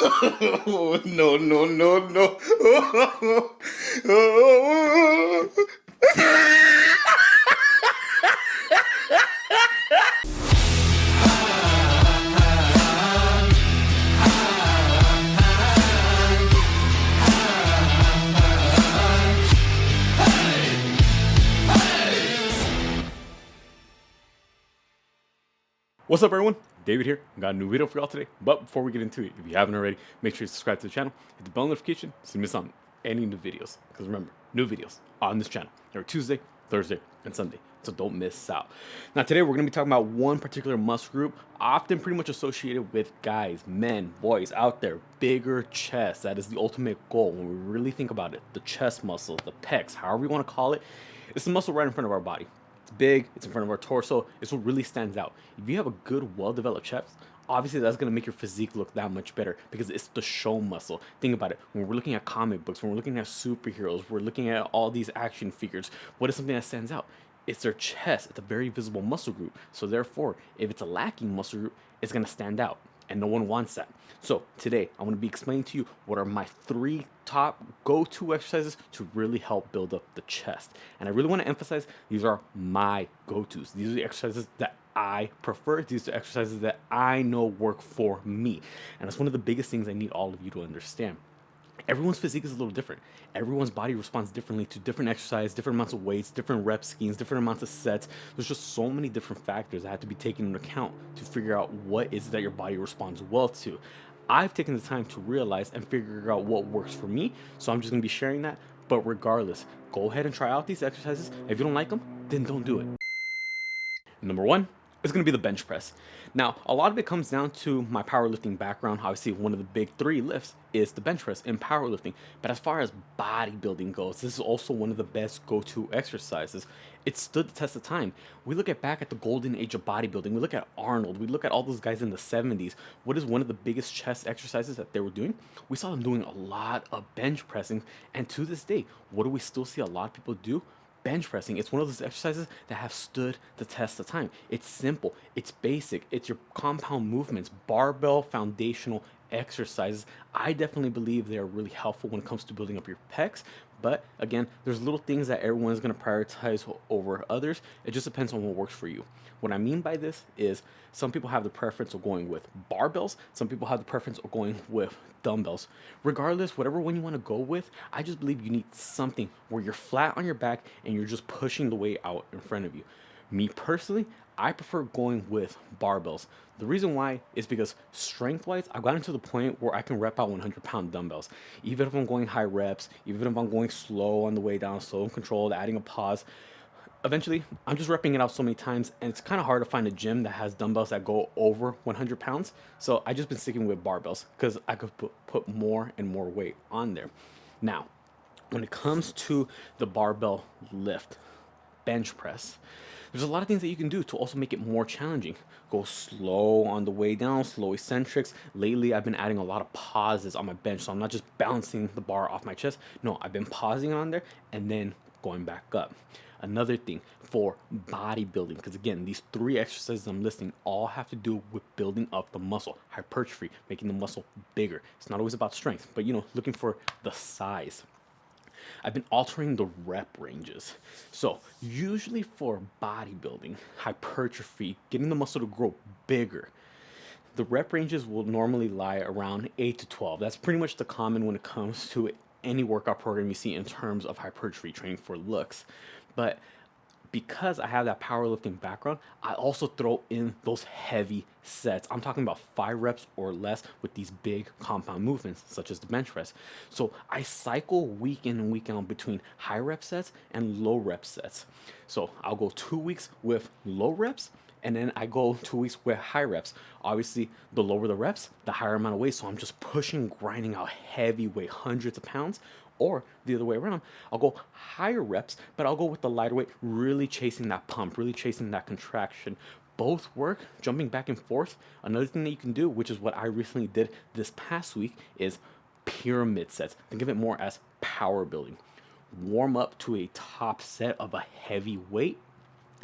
No, no, no, no. What's up, everyone? David here. Got a new video for y'all today. But before we get into it, if you haven't already, make sure you subscribe to the channel, hit the bell notification so you miss on any new videos. Because remember, new videos on this channel every Tuesday, Thursday, and Sunday. So don't miss out. Now today we're going to be talking about one particular muscle group, often pretty much associated with guys, men, boys out there. Bigger chest. That is the ultimate goal when we really think about it. The chest muscle, the pecs, however you want to call it. It's the muscle right in front of our body. Big, it's in front of our torso. It's what really stands out. If you have a good, well-developed chest, obviously that's going to make your physique look that much better because it's the show muscle. Think about it. When we're looking at comic books, when we're looking at superheroes, we're looking at all these action figures, what is something that stands out? It's their chest. It's a very visible muscle group. So therefore, if it's a lacking muscle group, it's going to stand out. And no one wants that. So today, I'm going to be explaining to you what are my 3 top go-to exercises to really help build up the chest. And I really want to emphasize these are my go-tos. These are the exercises that I prefer. These are exercises that I know work for me. And that's one of the biggest things I need all of you to understand. Everyone's physique is a little different. Everyone's body responds differently to different exercise, different amounts of weights, different rep schemes, different amounts of sets. There's just so many different factors that have to be taken into account to figure out what is it that your body responds well to. I've taken the time to realize and figure out what works for me, so I'm just going to be sharing that. But regardless, go ahead and try out these exercises. If you don't like them, then don't do it. Number 1 is going to be the bench press. Now, a lot of it comes down to my powerlifting background. Obviously, one of the big 3 lifts is the bench press in powerlifting. But as far as bodybuilding goes, this is also one of the best go-to exercises. It stood the test of time. We look back at the golden age of bodybuilding. We look at Arnold. We look at all those guys in the 70s. What is one of the biggest chest exercises that they were doing? We saw them doing a lot of bench pressing. And to this day, what do we still see a lot of people do? Bench pressing. It's one of those exercises that have stood the test of time. It's simple, it's basic, it's your compound movements, barbell foundational exercises. I definitely believe they are really helpful when it comes to building up your pecs. But again, there's little things that everyone is going to prioritize over others. It just depends on what works for you. What I mean by this is some people have the preference of going with barbells. Some people have the preference of going with dumbbells. Regardless, whatever one you want to go with, I just believe you need something where you're flat on your back and you're just pushing the weight out in front of you. Me personally, I prefer going with barbells. The reason why is because strength-wise, I've gotten to the point where I can rep out 100-pound dumbbells. Even if I'm going high reps, even if I'm going slow on the way down, slow and controlled, adding a pause, eventually, I'm just repping it out so many times, and it's kind of hard to find a gym that has dumbbells that go over 100 pounds. So I just been sticking with barbells because I could put more and more weight on there. Now, when it comes to the barbell lift, bench press, there's a lot of things that you can do to also make it more challenging. Go slow on the way down, slow eccentrics. Lately, I've been adding a lot of pauses on my bench, so I'm not just bouncing the bar off my chest. No, I've been pausing on there and then going back up. Another thing for bodybuilding, because again, these 3 exercises I'm listing all have to do with building up the muscle, hypertrophy, making the muscle bigger. It's not always about strength, but looking for the size. I've been altering the rep ranges. So usually for bodybuilding, hypertrophy, getting the muscle to grow bigger, the rep ranges will normally lie around 8 to 12. That's pretty much the common when it comes to any workout program you see in terms of hypertrophy training for looks. But because I have that powerlifting background, I also throw in those heavy sets. I'm talking about 5 reps or less with these big compound movements, such as the bench press. So I cycle week in and week out between high rep sets and low rep sets. So I'll go 2 weeks with low reps, and then I go 2 weeks with high reps. Obviously, the lower the reps, the higher amount of weight. So I'm just pushing, grinding out heavy weight, hundreds of pounds. Or the other way around, I'll go higher reps, but I'll go with the lighter weight, really chasing that pump, really chasing that contraction. Both work, jumping back and forth. Another thing that you can do, which is what I recently did this past week, is pyramid sets. Think of it more as power building. Warm up to a top set of a heavy weight,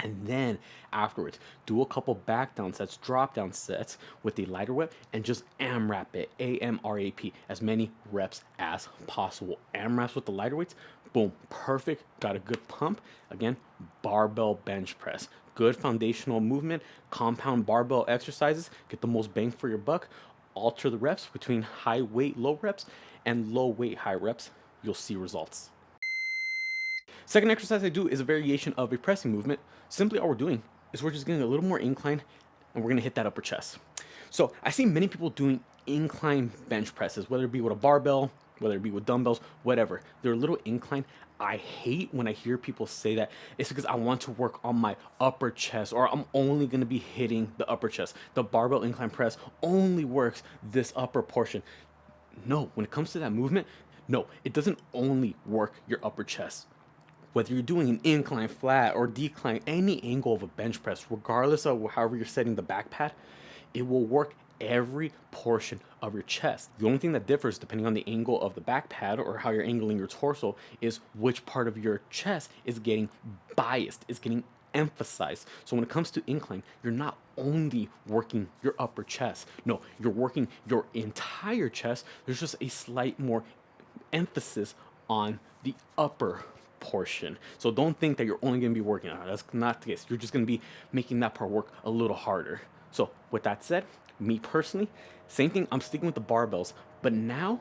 And then afterwards, do a couple back down sets, drop down sets with the lighter whip, and just AMRAP it, AMRAP, as many reps as possible. AMRAPs with the lighter weights, boom, perfect, got a good pump. Again, barbell bench press. Good foundational movement, compound barbell exercises, get the most bang for your buck. Alter the reps between high weight, low reps, and low weight, high reps. You'll see results. Second exercise I do is a variation of a pressing movement. Simply all we're doing is we're just getting a little more incline and we're gonna hit that upper chest. So I see many people doing incline bench presses, whether it be with a barbell, whether it be with dumbbells, whatever. They're a little incline. I hate when I hear people say that it's because I want to work on my upper chest or I'm only gonna be hitting the upper chest. The barbell incline press only works this upper portion. No, when it comes to that movement, no, it doesn't only work your upper chest. Whether you're doing an incline, flat, or decline, any angle of a bench press, regardless of however you're setting the back pad, it will work every portion of your chest. The only thing that differs depending on the angle of the back pad or how you're angling your torso is which part of your chest is getting biased, is getting emphasized. So when it comes to incline, you're not only working your upper chest. No, you're working your entire chest. There's just a slight more emphasis on the upper portion. So don't think that you're only going to be working on it. That's not the case. You're just going to be making that part work a little harder. So with that said, me personally, same thing. I'm sticking with the barbells, but now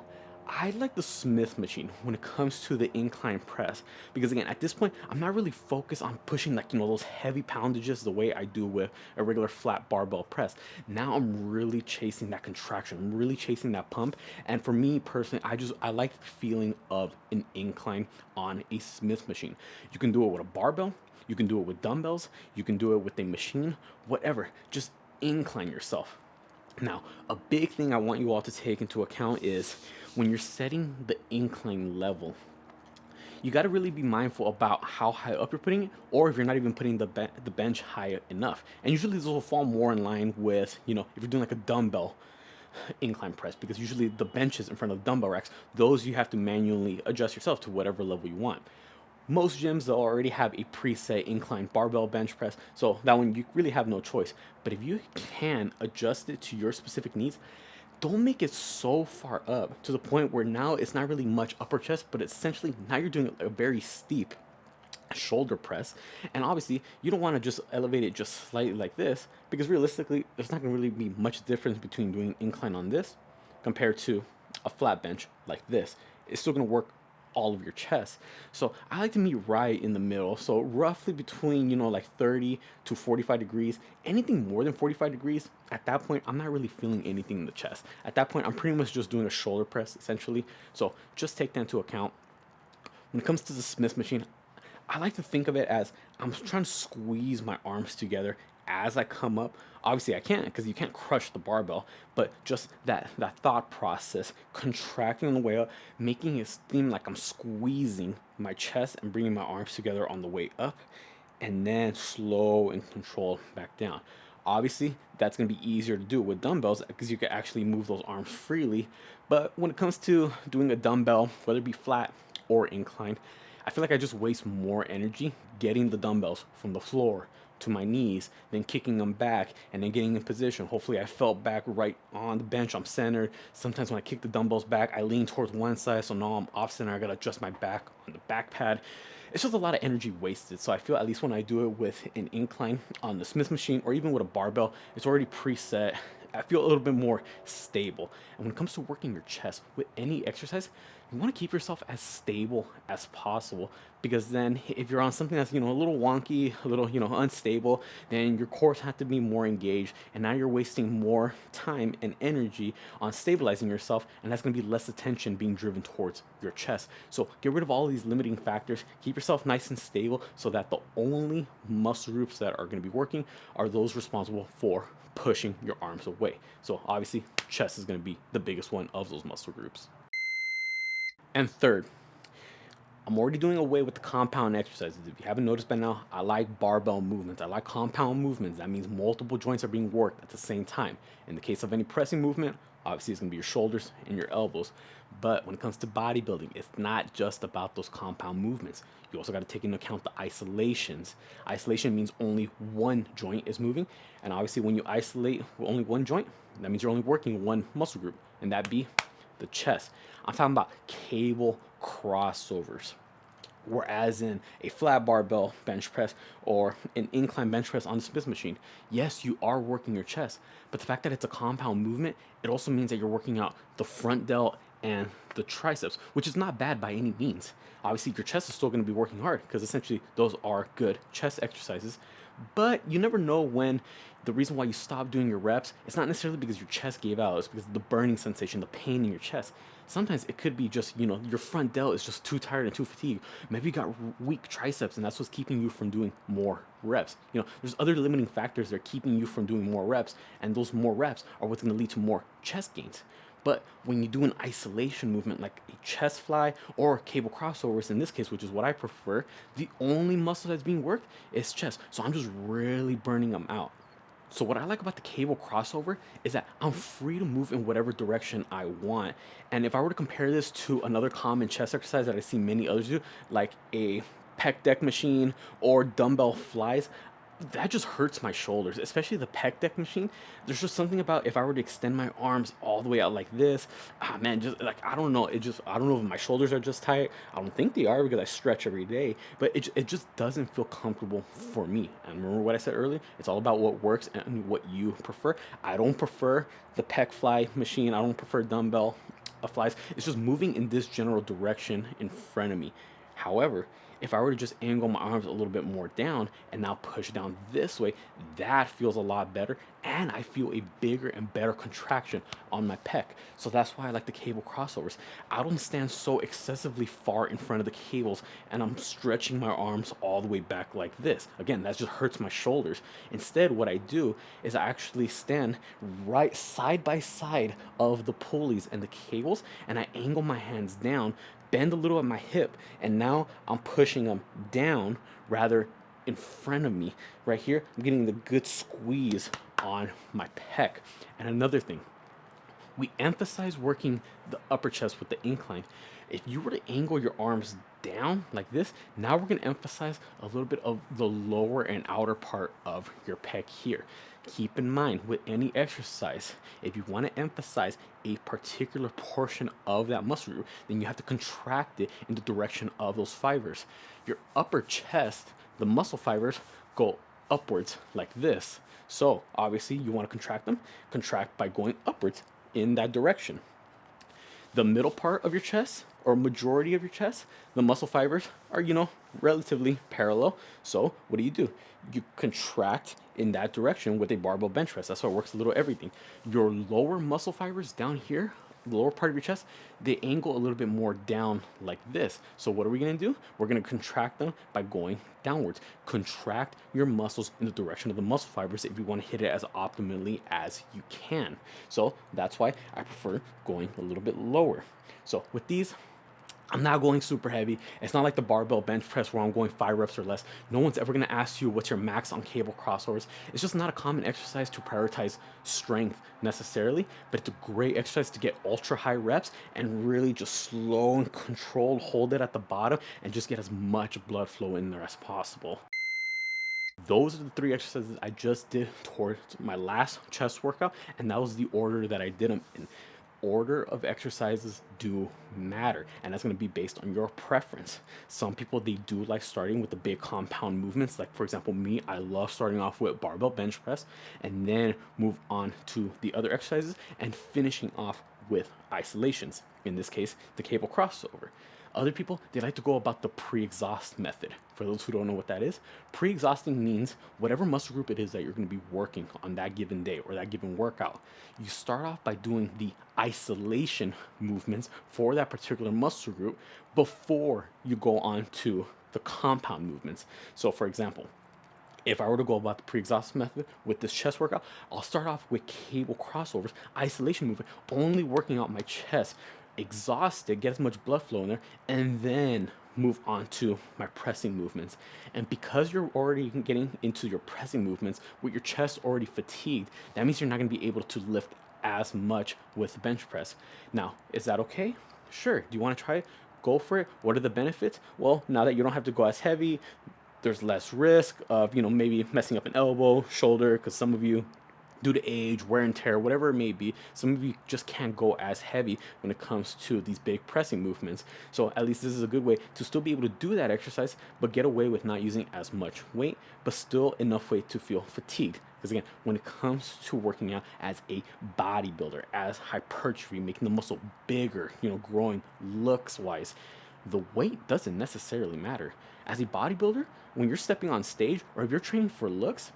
I like the Smith machine when it comes to the incline press, because again, at this point, I'm not really focused on pushing like, those heavy poundages the way I do with a regular flat barbell press. Now I'm really chasing that contraction. I'm really chasing that pump. And for me personally, I like the feeling of an incline on a Smith machine. You can do it with a barbell, you can do it with dumbbells, you can do it with a machine, whatever. Just incline yourself. Now, a big thing I want you all to take into account is when you're setting the incline level, you got to really be mindful about how high up you're putting it, or if you're not even putting the bench high enough. And usually this will fall more in line with, if you're doing like a dumbbell incline press, because usually the benches in front of the dumbbell racks, those you have to manually adjust yourself to whatever level you want. Most gyms, they'll already have a preset incline barbell bench press, so that one you really have no choice. But if you can adjust it to your specific needs, don't make it so far up to the point where now it's not really much upper chest, but essentially now you're doing a very steep shoulder press. And obviously you don't want to just elevate it just slightly like this, because realistically there's not going to really be much difference between doing incline on this compared to a flat bench like this. It's still going to work all of your chest. So I like to meet right in the middle. So roughly between, like 30 to 45 degrees. Anything more than 45 degrees, at that point, I'm not really feeling anything in the chest. At that point, I'm pretty much just doing a shoulder press, essentially. So just take that into account. When it comes to the Smith machine, I like to think of it as I'm trying to squeeze my arms together as I come up. Obviously I can't, because you can't crush the barbell, but just that thought process, contracting on the way up, making it seem like I'm squeezing my chest and bringing my arms together on the way up, and then slow and controlled back down. Obviously that's going to be easier to do with dumbbells because you can actually move those arms freely. But when it comes to doing a dumbbell, whether it be flat or inclined, I feel like I just waste more energy getting the dumbbells from the floor to my knees, then kicking them back and then getting in position. Hopefully I felt back right on the bench, I'm centered. Sometimes when I kick the dumbbells back, I lean towards one side, so now I'm off center, I gotta adjust my back on the back pad. It's just a lot of energy wasted. So I feel, at least when I do it with an incline on the Smith machine or even with a barbell, it's already preset. I feel a little bit more stable. And when it comes to working your chest with any exercise, you want to keep yourself as stable as possible, because then if you're on something that's, a little wonky, a little, unstable, then your cores have to be more engaged, and now you're wasting more time and energy on stabilizing yourself, and that's going to be less attention being driven towards your chest. So get rid of all these limiting factors, keep yourself nice and stable, so that the only muscle groups that are going to be working are those responsible for pushing your arms away. So obviously chest is going to be the biggest one of those muscle groups. And third, I'm already doing away with the compound exercises. If you haven't noticed by now, I like barbell movements. I like compound movements. That means multiple joints are being worked at the same time. In the case of any pressing movement, Obviously, it's going to be your shoulders and your elbows. But when it comes to bodybuilding, it's not just about those compound movements. You also got to take into account the isolations. Isolation means only one joint is moving. And obviously, when you isolate only one joint, that means you're only working one muscle group, and that be the chest. I'm talking about cable crossovers. Whereas in a flat barbell bench press or an incline bench press on the Smith machine, yes, you are working your chest, but the fact that it's a compound movement, it also means that you're working out the front delt and the triceps, which is not bad by any means. Obviously, your chest is still going to be working hard because essentially those are good chest exercises. But you never know when the reason why you stop doing your reps, it's not necessarily because your chest gave out, it's because of the burning sensation, the pain in your chest. Sometimes it could be just, your front delt is just too tired and too fatigued. Maybe you got weak triceps and that's what's keeping you from doing more reps. There's other limiting factors that are keeping you from doing more reps, and those more reps are what's going to lead to more chest gains. But when you do an isolation movement like a chest fly or cable crossovers in this case, which is what I prefer, the only muscle that's being worked is chest. So I'm just really burning them out. So what I like about the cable crossover is that I'm free to move in whatever direction I want. And if I were to compare this to another common chest exercise that I see many others do, like a pec deck machine or dumbbell flies, that just hurts my shoulders, especially the pec deck machine. There's just something about if I were to extend my arms all the way out like this, man, just like, I don't know. I don't know if my shoulders are just tight. I don't think they are because I stretch every day, but it just doesn't feel comfortable for me. And remember what I said earlier? It's all about what works and what you prefer. I don't prefer the pec fly machine. I don't prefer dumbbell flies. It's just moving in this general direction in front of me. However, if I were to just angle my arms a little bit more down and now push down this way, that feels a lot better, and I feel a bigger and better contraction on my pec. So that's why I like the cable crossovers. I don't stand so excessively far in front of the cables and I'm stretching my arms all the way back like this. Again, that just hurts my shoulders. Instead, what I do is I actually stand right side by side of the pulleys and the cables, and I angle my hands down, bend a little at my hip, and now I'm pushing them down rather in front of me. Right here, I'm getting the good squeeze on my pec. And another thing, we emphasize working the upper chest with the incline. If you were to angle your arms down like this, now we're going to emphasize a little bit of the lower and outer part of your pec here. Keep in mind, with any exercise, if you want to emphasize a particular portion of that muscle group, then you have to contract it in the direction of those fibers. Your upper chest, the muscle fibers go upwards like this. So obviously you want to contract by going upwards in that direction. The middle part of your chest, or majority of your chest, the muscle fibers are, relatively parallel. So what do? You contract in that direction with a barbell bench press. That's how it works a little everything. Your lower muscle fibers down here, the lower part of your chest, they angle a little bit more down like this. So what are we going to do? We're going to contract them by going downwards. Contract your muscles in the direction of the muscle fibers if you want to hit it as optimally as you can. So that's why I prefer going a little bit lower. So with these, I'm not going super heavy. It's not like the barbell bench press where I'm going 5 reps or less. No one's ever going to ask you what's your max on cable crossovers. It's just not a common exercise to prioritize strength necessarily, but it's a great exercise to get ultra high reps and really just slow and controlled, hold it at the bottom and just get as much blood flow in there as possible. Those are the 3 exercises I just did towards my last chest workout, and that was the order that I did them in. Order of exercises do matter, and that's going to be based on your preference. Some people, they do like starting with the big compound movements, like for example me, I love starting off with barbell bench press and then move on to the other exercises and finishing off with isolations, in this case the cable crossover. Other people, they like to go about the pre-exhaust method. For those who don't know what that is, pre-exhausting means whatever muscle group it is that you're going to be working on that given day or that given workout, you start off by doing the isolation movements for that particular muscle group before you go on to the compound movements. So for example, if I were to go about the pre-exhaust method with this chest workout, I'll start off with cable crossovers, isolation movement, only working out my chest, exhaust it, get as much blood flow in there, and then move on to my pressing movements. And because you're already getting into your pressing movements with your chest already fatigued, that means you're not going to be able to lift as much with bench press. Now, is that okay? Sure. Do you want to try it? Go for it. What are the benefits? Well, now that you don't have to go as heavy, there's less risk of, maybe messing up an elbow, shoulder, because some of you, due to age, wear and tear, whatever it may be, some of you just can't go as heavy when it comes to these big pressing movements. So at least this is a good way to still be able to do that exercise, but get away with not using as much weight, but still enough weight to feel fatigued. Because again, when it comes to working out as a bodybuilder, as hypertrophy, making the muscle bigger, growing looks wise, the weight doesn't necessarily matter. As a bodybuilder, when you're stepping on stage or if you're training for looks,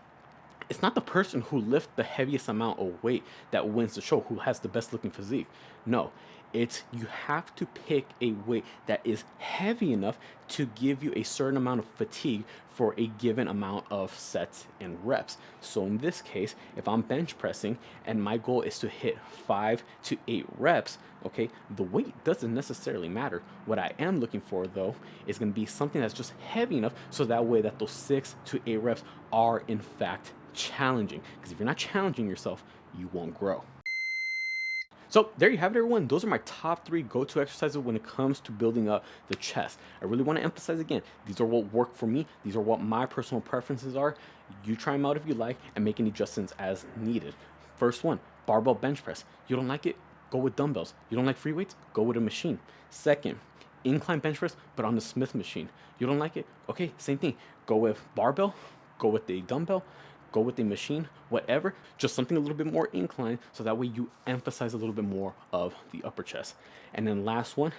it's not the person who lifts the heaviest amount of weight that wins the show, who has the best looking physique. No, it's you have to pick a weight that is heavy enough to give you a certain amount of fatigue for a given amount of sets and reps. So in this case, if I'm bench pressing and my goal is to hit 5 to 8 reps, okay, the weight doesn't necessarily matter. What I am looking for though is going to be something that's just heavy enough so that way that those 6 to 8 reps are in fact challenging. Because if you're not challenging yourself, you won't grow. So there you have it, everyone. Those are my top 3 go-to exercises when it comes to building up the chest. I really want to emphasize again, these are what work for me. These are what my personal preferences are. You try them out if you like and make any adjustments as needed. First one, barbell bench press. You don't like it? Go with dumbbells. You don't like free weights? Go with a machine. Second, incline bench press, but on the Smith machine. You don't like it? Okay, same thing. Go with barbell, go with a dumbbell, go with a machine, whatever, just something a little bit more inclined so that way you emphasize a little bit more of the upper chest. And then last one,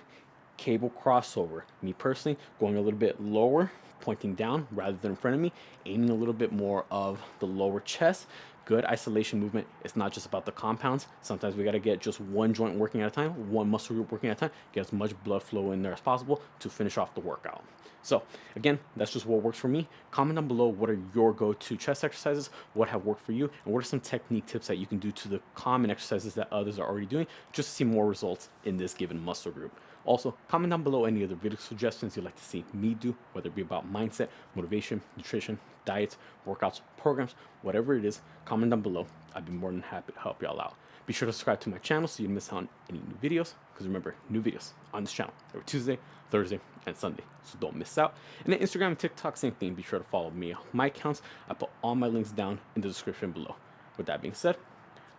cable crossover. Me personally, going a little bit lower, pointing down rather than in front of me, aiming a little bit more of the lower chest. Good isolation movement. It's not just about the compounds. Sometimes we got to get just one joint working at a time, one muscle group working at a time, get as much blood flow in there as possible to finish off the workout. So again, that's just what works for me. Comment down below what are your go-to chest exercises, what have worked for you, and what are some technique tips that you can do to the common exercises that others are already doing just to see more results in this given muscle group. Also, comment down below any other video suggestions you'd like to see me do, whether it be about mindset, motivation, nutrition, diets, workouts, programs, whatever it is, comment down below. I'd be more than happy to help y'all out. Be sure to subscribe to my channel so you don't miss out on any new videos, because remember, new videos on this channel every Tuesday, Thursday, and Sunday, so don't miss out. And then Instagram and TikTok, same thing. Be sure to follow me on my accounts. I put all my links down in the description below. With that being said,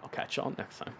I'll catch y'all next time.